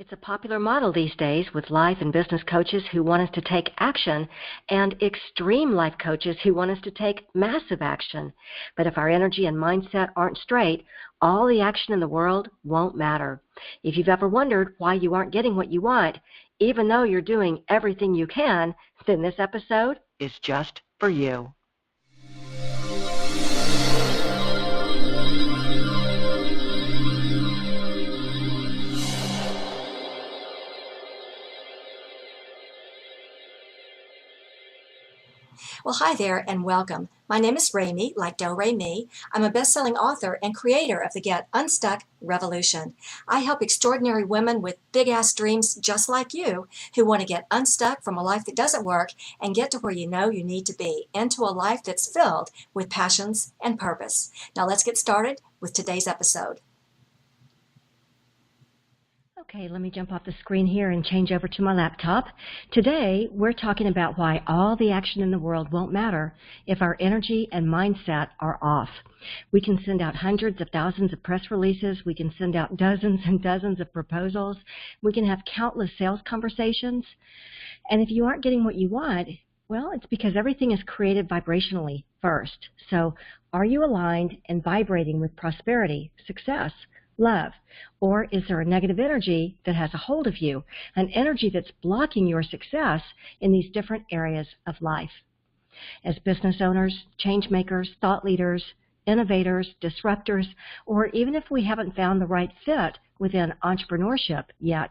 It's a popular model these days with life and business coaches who want us to take action and extreme life coaches who want us to take massive action. But if our energy and mindset aren't straight, all the action in the world won't matter. If you've ever wondered why you aren't getting what you want, even though you're doing everything you can, then this episode is just for you. Well, hi there and welcome. My name is Remy, like Do-Re-Mi. I'm a best-selling author and creator of the Get Unstuck Revolution. I help extraordinary women with big-ass dreams just like you who want to get unstuck from a life that doesn't work and get to where you know you need to be, into a life that's filled with passions and purpose. Now let's get started with today's episode. Okay, let me jump off the screen here and change over to my laptop. Today, we're talking about why all the action in the world won't matter if our energy and mindset are off. We can send out hundreds of thousands of press releases. We can send out dozens and dozens of proposals. We can have countless sales conversations. And if you aren't getting what you want, well, it's because everything is created vibrationally first. So are you aligned and vibrating with prosperity, success, love? Or is there a negative energy that has a hold of you, an energy that's blocking your success in these different areas of life? As business owners, change makers, thought leaders, innovators, disruptors, or even if we haven't found the right fit within entrepreneurship yet,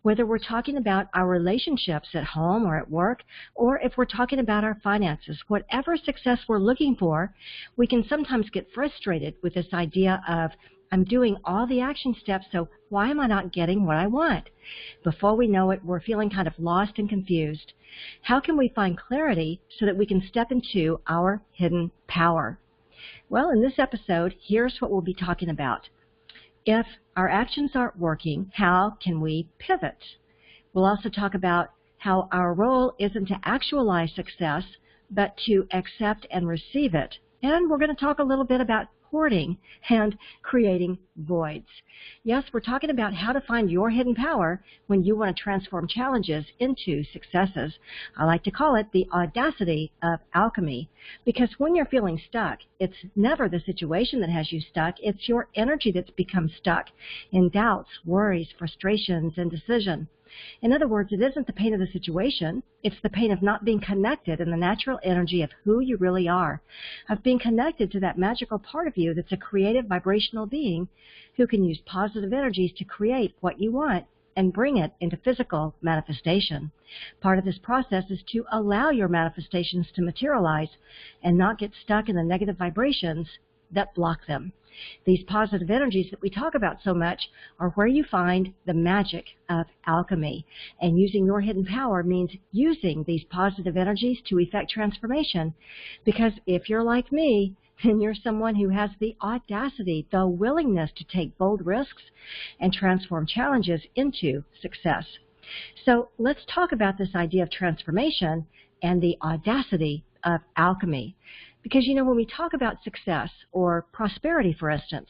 whether we're talking about our relationships at home or at work, or if we're talking about our finances, whatever success we're looking for, we can sometimes get frustrated with this idea of, I'm doing all the action steps, so why am I not getting what I want? Before we know it, we're feeling kind of lost and confused. How can we find clarity so that we can step into our hidden power? Well, in this episode, here's what we'll be talking about. If our actions aren't working, how can we pivot? We'll also talk about how our role isn't to actualize success, but to accept and receive it. And we're going to talk a little bit about hoarding and creating voids. Yes, we're talking about how to find your hidden power when you want to transform challenges into successes. I like to call it the audacity of alchemy, because when you're feeling stuck, it's never the situation that has you stuck. It's your energy that's become stuck in doubts, worries, frustrations, and indecision. In other words, it isn't the pain of the situation, it's the pain of not being connected in the natural energy of who you really are, of being connected to that magical part of you that's a creative vibrational being who can use positive energies to create what you want and bring it into physical manifestation. Part of this process is to allow your manifestations to materialize and not get stuck in the negative vibrations that block them. These positive energies that we talk about so much are where you find the magic of alchemy. And using your hidden power means using these positive energies to effect transformation. Because if you're like me, then you're someone who has the audacity, the willingness to take bold risks and transform challenges into success. So let's talk about this idea of transformation and the audacity of alchemy. Because, you know, when we talk about success or prosperity, for instance,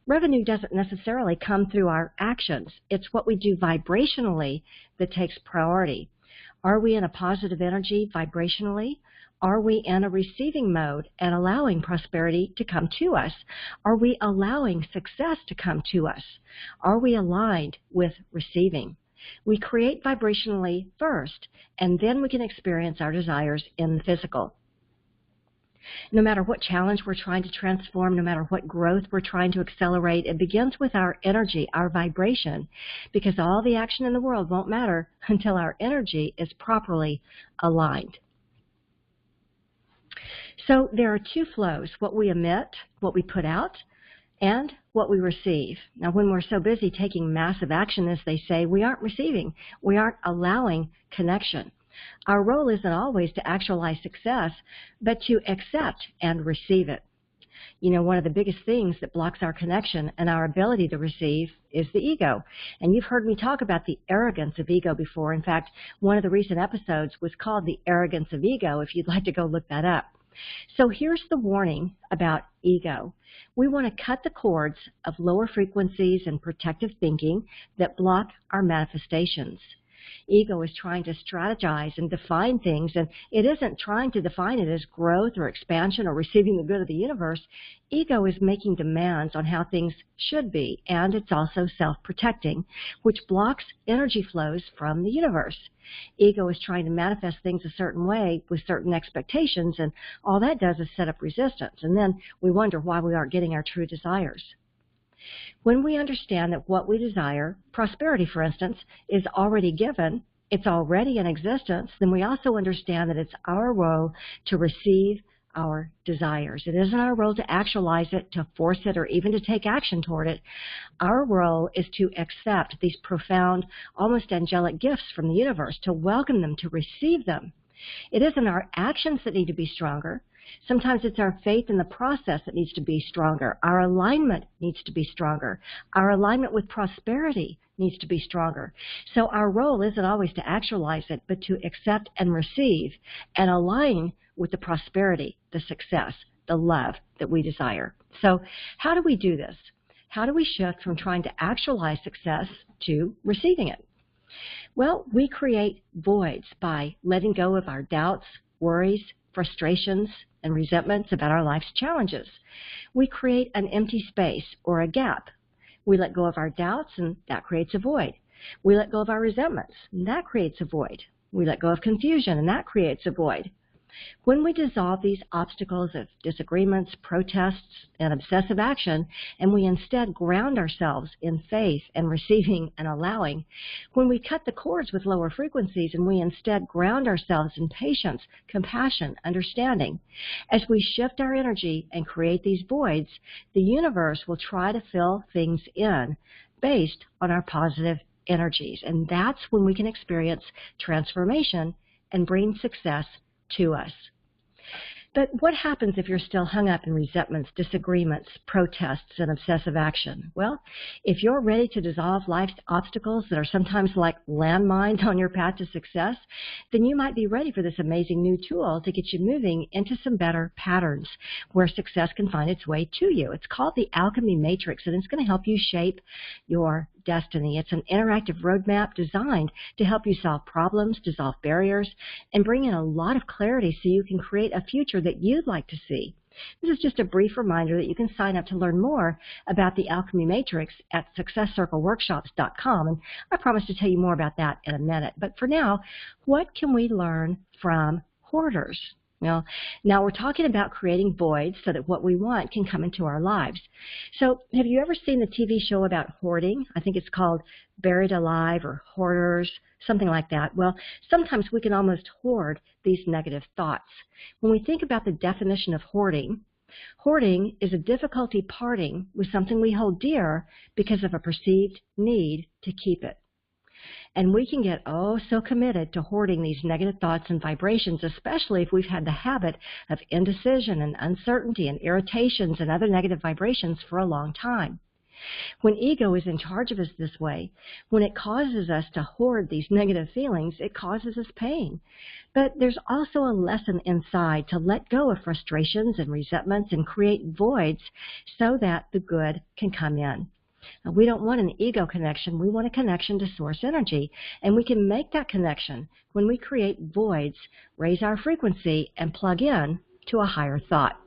revenue doesn't necessarily come through our actions. It's what we do vibrationally that takes priority. Are we in a positive energy vibrationally? Are we in a receiving mode and allowing prosperity to come to us? Are we allowing success to come to us? Are we aligned with receiving? We create vibrationally first, and then we can experience our desires in the physical. No matter what challenge we're trying to transform, no matter what growth we're trying to accelerate, it begins with our energy, our vibration, because all the action in the world won't matter until our energy is properly aligned. So there are two flows, what we emit, what we put out, and what we receive. Now, when we're so busy taking massive action, as they say, we aren't receiving. We aren't allowing connection. Our role isn't always to actualize success, but to accept and receive it. You know, one of the biggest things that blocks our connection and our ability to receive is the ego. And you've heard me talk about the arrogance of ego before. In fact, one of the recent episodes was called The Arrogance of Ego, if you'd like to go look that up. So here's the warning about ego. We want to cut the cords of lower frequencies and protective thinking that block our manifestations. Ego is trying to strategize and define things, and it isn't trying to define it as growth or expansion or receiving the good of the universe. Ego is making demands on how things should be, and it's also self-protecting, which blocks energy flows from the universe. Ego is trying to manifest things a certain way with certain expectations, and all that does is set up resistance, and then we wonder why we aren't getting our true desires. When we understand that what we desire, prosperity for instance, is already given, it's already in existence, then we also understand that it's our role to receive our desires. It isn't our role to actualize it, to force it, or even to take action toward it. Our role is to accept these profound, almost angelic gifts from the universe, to welcome them, to receive them. It isn't our actions that need to be stronger. Sometimes it's our faith in the process that needs to be stronger. Our alignment needs to be stronger. Our alignment with prosperity needs to be stronger. So our role isn't always to actualize it, but to accept and receive and align with the prosperity, the success, the love that we desire. So how do we do this? How do we shift from trying to actualize success to receiving it? Well, we create voids by letting go of our doubts, worries, frustrations, and resentments about our life's challenges. We create an empty space or a gap. We let go of our doubts, and that creates a void. We let go of our resentments, and that creates a void. We let go of confusion, and that creates a void. When we dissolve these obstacles of disagreements, protests, and obsessive action, and we instead ground ourselves in faith and receiving and allowing, when we cut the cords with lower frequencies and we instead ground ourselves in patience, compassion, understanding, as we shift our energy and create these voids, the universe will try to fill things in based on our positive energies. And that's when we can experience transformation and bring success to us. But what happens if you're still hung up in resentments, disagreements, protests, and obsessive action? Well, if you're ready to dissolve life's obstacles that are sometimes like landmines on your path to success, then you might be ready for this amazing new tool to get you moving into some better patterns where success can find its way to you. It's called the Alchemy Matrix, and it's going to help you shape your destiny. It's an interactive roadmap designed to help you solve problems, dissolve barriers, and bring in a lot of clarity so you can create a future that you'd like to see. This is just a brief reminder that you can sign up to learn more about the Alchemy Matrix at successcircleworkshops.com, and I promise to tell you more about that in a minute. But for now, what can we learn from hoarders? Well, now we're talking about creating voids so that what we want can come into our lives. So have you ever seen the TV show about hoarding? I think it's called Buried Alive or Hoarders, something like that. Well, sometimes we can almost hoard these negative thoughts. When we think about the definition of hoarding, hoarding is a difficulty parting with something we hold dear because of a perceived need to keep it. And we can get so committed to hoarding these negative thoughts and vibrations, especially if we've had the habit of indecision and uncertainty and irritations and other negative vibrations for a long time. When ego is in charge of us this way, when it causes us to hoard these negative feelings, it causes us pain. But there's also a lesson inside to let go of frustrations and resentments and create voids so that the good can come in. Now, we don't want an ego connection. We want a connection to source energy. And we can make that connection when we create voids, raise our frequency, and plug in to a higher thought.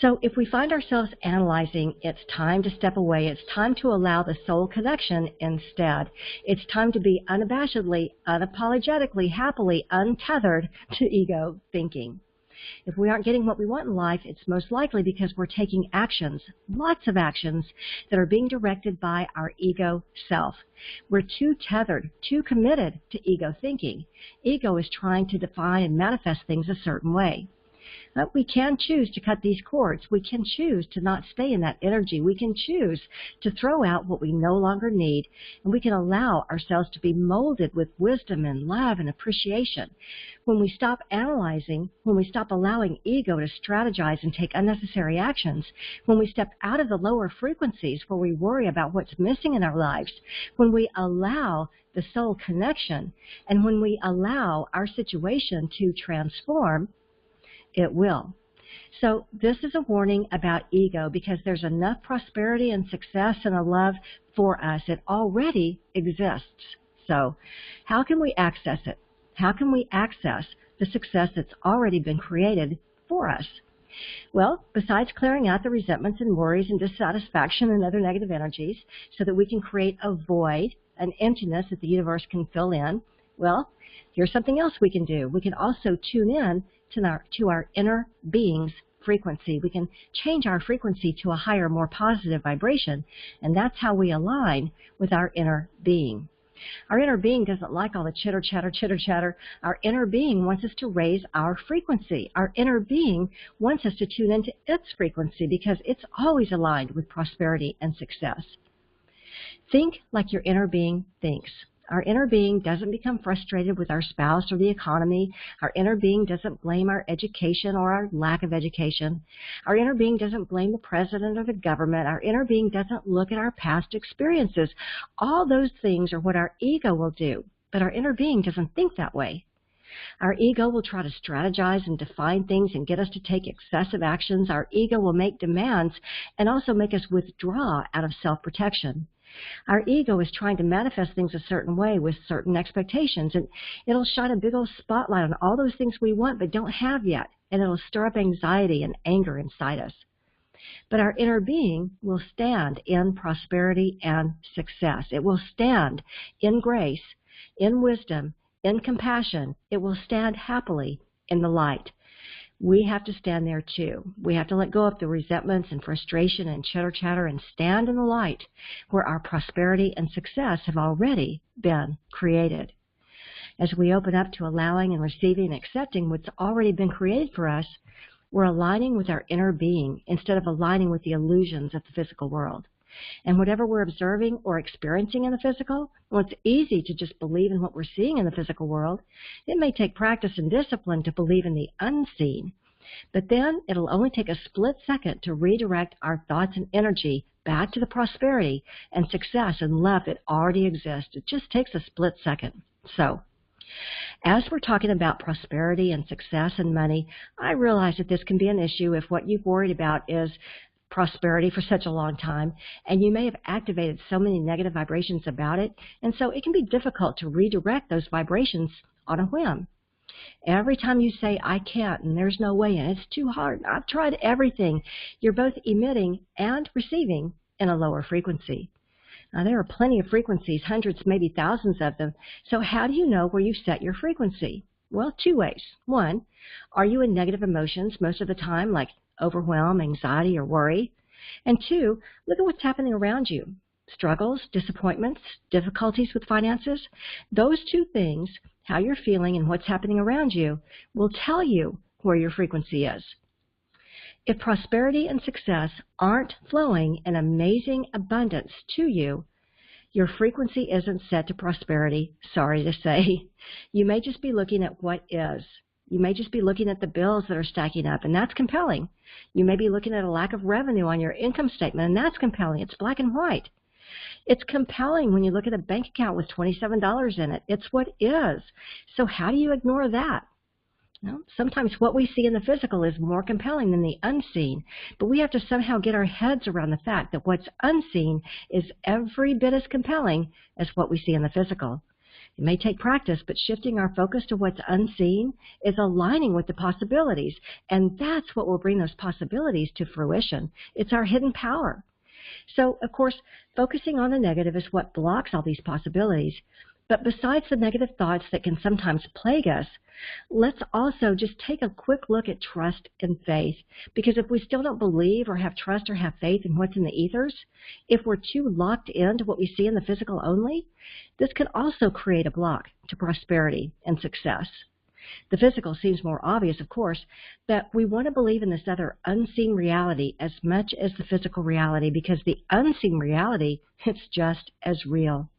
So if we find ourselves analyzing, it's time to step away. It's time to allow the soul connection instead. It's time to be unabashedly, unapologetically, happily untethered to ego thinking. If we aren't getting what we want in life, it's most likely because we're taking actions, lots of actions, that are being directed by our ego self. We're too tethered, too committed to ego thinking. Ego is trying to define and manifest things a certain way. But we can choose to cut these cords. We can choose to not stay in that energy. We can choose to throw out what we no longer need, and we can allow ourselves to be molded with wisdom and love and appreciation. When we stop analyzing, when we stop allowing ego to strategize and take unnecessary actions, when we step out of the lower frequencies where we worry about what's missing in our lives, when we allow the soul connection, and when we allow our situation to transform, it will. So this is a warning about ego because there's enough prosperity and success and a love for us. It already exists. So how can we access it? How can we access the success that's already been created for us? Well, besides clearing out the resentments and worries and dissatisfaction and other negative energies so that we can create a void, an emptiness that the universe can fill in, well, here's something else we can do. We can also tune in to our inner being's frequency. We can change our frequency to a higher, more positive vibration, and that's how we align with our inner being. Our inner being doesn't like all the chitter chatter. Our inner being wants us to raise our frequency. Our inner being wants us to tune into its frequency because it's always aligned with prosperity and success. Think like your inner being thinks. Our inner being doesn't become frustrated with our spouse or the economy. Our inner being doesn't blame our education or our lack of education. Our inner being doesn't blame the president or the government. Our inner being doesn't look at our past experiences. All those things are what our ego will do, but our inner being doesn't think that way. Our ego will try to strategize and define things and get us to take excessive actions. Our ego will make demands and also make us withdraw out of self-protection. Our ego is trying to manifest things a certain way with certain expectations, and it'll shine a big old spotlight on all those things we want but don't have yet, and it'll stir up anxiety and anger inside us. But our inner being will stand in prosperity and success. It will stand in grace, in wisdom, in compassion. It will stand happily in the light. We have to stand there too. We have to let go of the resentments and frustration and chitter chatter and stand in the light where our prosperity and success have already been created. As we open up to allowing and receiving and accepting what's already been created for us, we're aligning with our inner being instead of aligning with the illusions of the physical world. And whatever we're observing or experiencing in the physical, well, it's easy to just believe in what we're seeing in the physical world. It may take practice and discipline to believe in the unseen, but then it'll only take a split second to redirect our thoughts and energy back to the prosperity and success and love that already exists. It just takes a split second. So, as we're talking about prosperity and success and money, I realize that this can be an issue if what you've worried about is prosperity for such a long time, and you may have activated so many negative vibrations about it, and so it can be difficult to redirect those vibrations on a whim. Every time you say, I can't, and there's no way, and it's too hard, I've tried everything, you're both emitting and receiving in a lower frequency. Now, there are plenty of frequencies, hundreds, maybe thousands of them, so how do you know where you set your frequency? Well, two ways. One, are you in negative emotions most of the time, like overwhelm, anxiety, or worry? And two, look at what's happening around you. Struggles, disappointments, difficulties with finances. Those two things, how you're feeling and what's happening around you, will tell you where your frequency is. If prosperity and success aren't flowing in amazing abundance to you, your frequency isn't set to prosperity, sorry to say. You may just be looking at what is. You may just be looking at the bills that are stacking up, and that's compelling. You may be looking at a lack of revenue on your income statement, and that's compelling. It's black and white. It's compelling when you look at a bank account with $27 in it. It's what is. So how do you ignore that? Well, sometimes what we see in the physical is more compelling than the unseen, but we have to somehow get our heads around the fact that what's unseen is every bit as compelling as what we see in the physical. It may take practice, but shifting our focus to what's unseen is aligning with the possibilities, and that's what will bring those possibilities to fruition. It's our hidden power. So, of course, focusing on the negative is what blocks all these possibilities. But besides the negative thoughts that can sometimes plague us, let's also just take a quick look at trust and faith. Because if we still don't believe or have trust or have faith in what's in the ethers, if we're too locked into what we see in the physical only, this can also create a block to prosperity and success. The physical seems more obvious, of course, but we want to believe in this other unseen reality as much as the physical reality, because the unseen reality, it's just as real.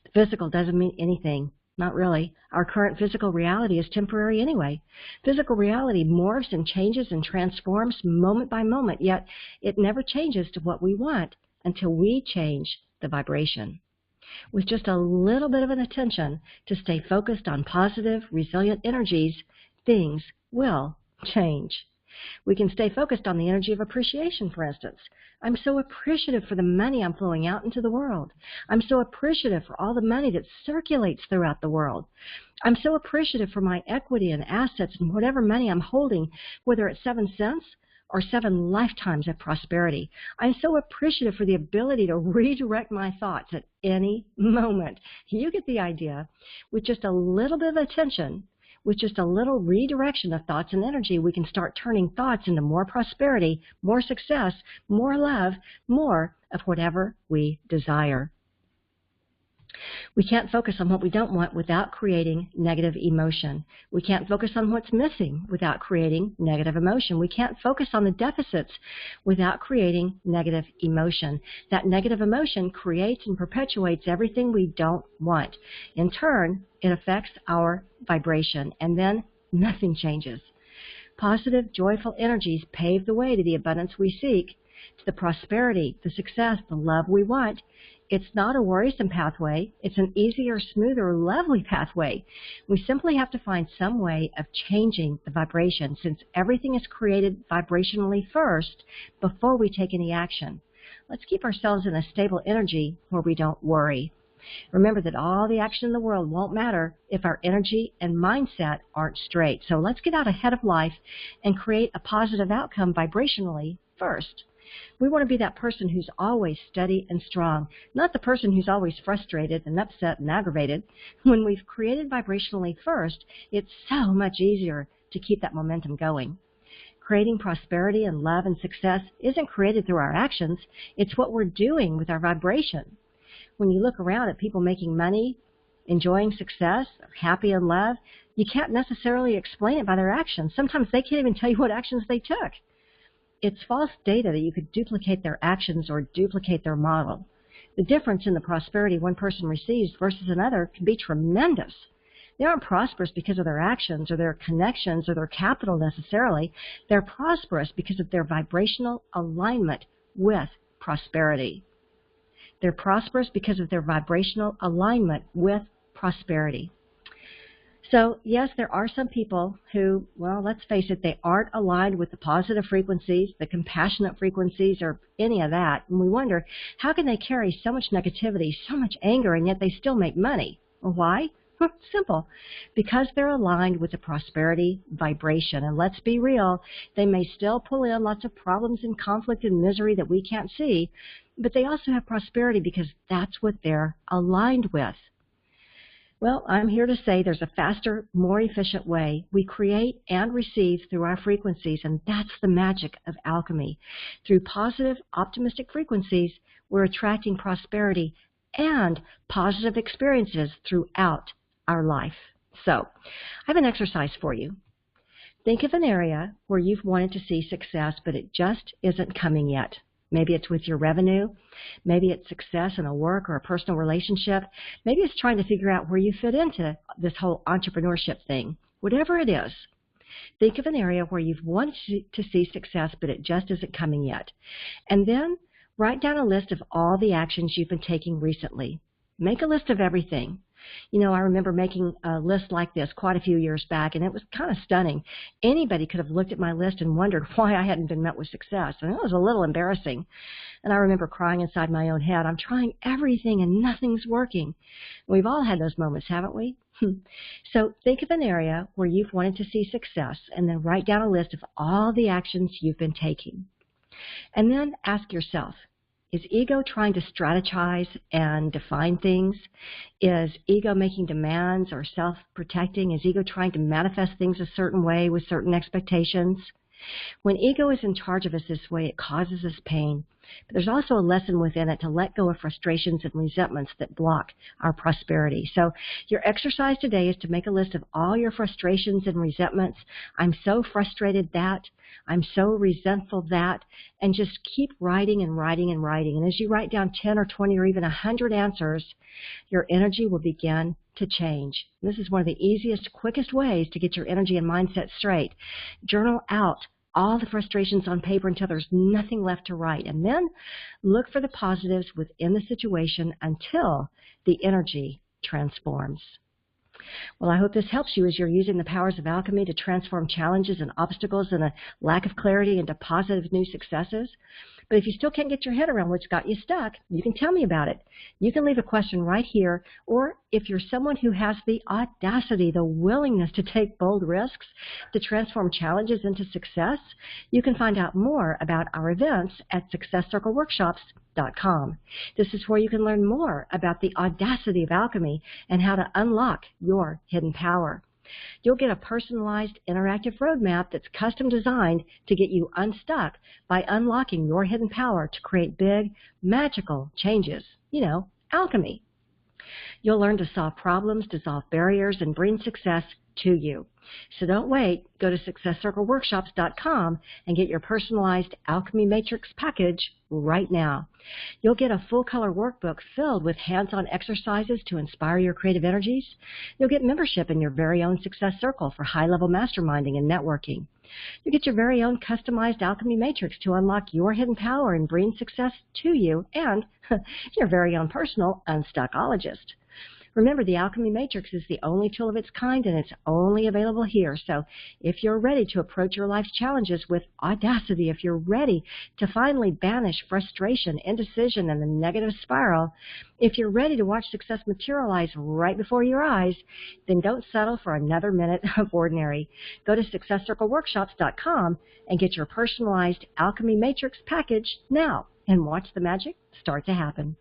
The physical doesn't mean anything. Not really. Our current physical reality is temporary anyway. Physical reality morphs and changes and transforms moment by moment, yet it never changes to what we want until we change the vibration. With just a little bit of an attention to stay focused on positive, resilient energies, things will change. We can stay focused on the energy of appreciation, for instance. I'm so appreciative for the money I'm flowing out into the world. I'm so appreciative for all the money that circulates throughout the world. I'm so appreciative for my equity and assets and whatever money I'm holding, whether it's 7 cents or 7 lifetimes of prosperity. I'm so appreciative for the ability to redirect my thoughts at any moment. You get the idea. With just a little bit of attention, with just a little redirection of thoughts and energy, we can start turning thoughts into more prosperity, more success, more love, more of whatever we desire. We can't focus on what we don't want without creating negative emotion. We can't focus on what's missing without creating negative emotion. We can't focus on the deficits without creating negative emotion. That negative emotion creates and perpetuates everything we don't want. In turn, it affects our vibration, and then nothing changes. Positive, joyful energies pave the way to the abundance we seek, to the prosperity, the success, the love we want. It's not a worrisome pathway. It's an easier, smoother, lovely pathway. We simply have to find some way of changing the vibration, since everything is created vibrationally first before we take any action. Let's keep ourselves in a stable energy where we don't worry. Remember that all the action in the world won't matter if our energy and mindset aren't straight. So let's get out ahead of life and create a positive outcome vibrationally first. We want to be that person who's always steady and strong, not the person who's always frustrated and upset and aggravated. When we've created vibrationally first, it's so much easier to keep that momentum going. Creating prosperity and love and success isn't created through our actions. It's what we're doing with our vibration. When you look around at people making money, enjoying success, or happy in love, you can't necessarily explain it by their actions. Sometimes they can't even tell you what actions they took. It's false data that you could duplicate their actions or duplicate their model. The difference in the prosperity one person receives versus another can be tremendous. They aren't prosperous because of their actions or their connections or their capital necessarily. They're prosperous because of their vibrational alignment with prosperity. They're prosperous because of their vibrational alignment with prosperity. So, yes, there are some people who, well, let's face it, they aren't aligned with the positive frequencies, the compassionate frequencies, or any of that. And we wonder, how can they carry so much negativity, so much anger, and yet they still make money? Well, why? Simple. Because they're aligned with the prosperity vibration. And let's be real, they may still pull in lots of problems and conflict and misery that we can't see, but they also have prosperity because that's what they're aligned with. Well, I'm here to say there's a faster, more efficient way we create and receive through our frequencies, and that's the magic of alchemy. Through positive, optimistic frequencies, we're attracting prosperity and positive experiences throughout our life. So, I have an exercise for you. Think of an area where you've wanted to see success, but it just isn't coming yet. Maybe it's with your revenue. Maybe it's success in a work or a personal relationship. Maybe it's trying to figure out where you fit into this whole entrepreneurship thing. Whatever it is, think of an area where you've wanted to see success, but it just isn't coming yet. And then write down a list of all the actions you've been taking recently. Make a list of everything. You know, I remember making a list like this quite a few years back, and it was kind of stunning. Anybody could have looked at my list and wondered why I hadn't been met with success, and it was a little embarrassing. And I remember crying inside my own head. I'm trying everything, and nothing's working. We've all had those moments, haven't we? So think of an area where you've wanted to see success, and then write down a list of all the actions you've been taking. And then ask yourself, is ego trying to strategize and define things? Is ego making demands or self-protecting? Is ego trying to manifest things a certain way with certain expectations? When ego is in charge of us this way, it causes us pain. But there's also a lesson within it to let go of frustrations and resentments that block our prosperity. So your exercise today is to make a list of all your frustrations and resentments. I'm so frustrated that, I'm so resentful that, and just keep writing and writing and writing. And as you write down 10 or 20 or even 100 answers, your energy will begin to change. This is one of the easiest, quickest ways to get your energy and mindset straight. Journal out all the frustrations on paper until there's nothing left to write. And then look for the positives within the situation until the energy transforms. Well, I hope this helps you as you're using the powers of alchemy to transform challenges and obstacles and a lack of clarity into positive new successes. But if you still can't get your head around what's got you stuck, you can tell me about it. You can leave a question right here, or if you're someone who has the audacity, the willingness to take bold risks to transform challenges into success, you can find out more about our events at successcircleworkshops.com. This is where you can learn more about the audacity of alchemy and how to unlock your hidden power. You'll get a personalized interactive roadmap that's custom designed to get you unstuck by unlocking your hidden power to create big, magical changes. Alchemy. You'll learn to solve problems, dissolve barriers, and bring success to you. So don't wait. Go to successcircleworkshops.com and get your personalized Alchemy Matrix package right now. You'll get a full-color workbook filled with hands-on exercises to inspire your creative energies. You'll get membership in your very own Success Circle for high-level masterminding and networking. You'll get your very own customized Alchemy Matrix to unlock your hidden power and bring success to you, and your very own personal Unstuckologist. Remember, the Alchemy Matrix is the only tool of its kind, and it's only available here. So if you're ready to approach your life's challenges with audacity, if you're ready to finally banish frustration, indecision, and the negative spiral, if you're ready to watch success materialize right before your eyes, then don't settle for another minute of ordinary. Go to successcircleworkshops.com and get your personalized Alchemy Matrix package now, and watch the magic start to happen.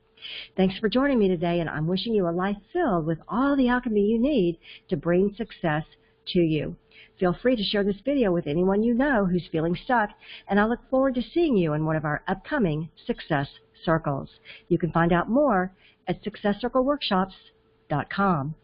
Thanks for joining me today, and I'm wishing you a life filled with all the alchemy you need to bring success to you. Feel free to share this video with anyone you know who's feeling stuck, and I look forward to seeing you in one of our upcoming Success Circles. You can find out more at successcircleworkshops.com.